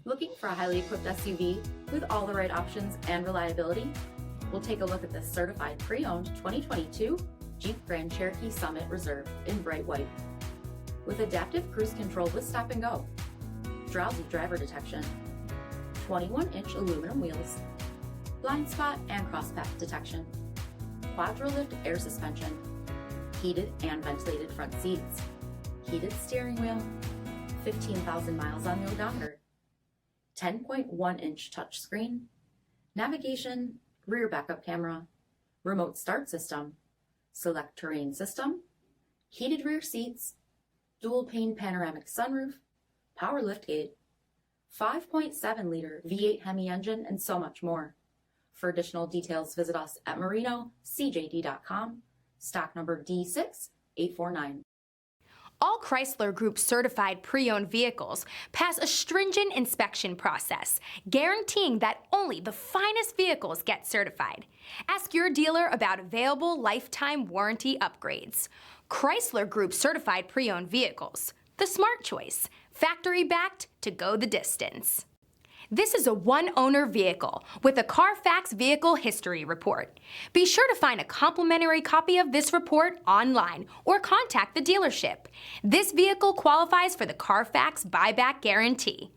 Looking for a highly equipped SUV with all the right options and reliability? We'll take a look at this certified pre-owned 2022 Jeep Grand Cherokee Summit Reserve in bright white. With adaptive cruise control with stop and go, drowsy driver detection, 21-inch aluminum wheels, blind spot and cross path detection, quadro-lift air suspension, heated and ventilated front seats, heated steering wheel, 15,000 miles on the odometer, 10.1-inch touchscreen, navigation, rear backup camera, remote start system, SELEC-TERRAIN system, heated rear seats, dual pane panoramic sunroof, power liftgate, 5.7-liter V8 HEMI engine, and so much more. For additional details, visit us at marinocjd.com, stock number D6849. All Chrysler Group certified pre-owned vehicles pass a stringent inspection process, guaranteeing that only the finest vehicles get certified. Ask your dealer about available lifetime warranty upgrades. Chrysler Group certified pre-owned vehicles, the smart choice, factory backed to go the distance. This is a one-owner vehicle with a CARFAX Vehicle History Report. Be sure to find a complimentary copy of this report online or contact the dealership. This vehicle qualifies for the CARFAX Buyback Guarantee.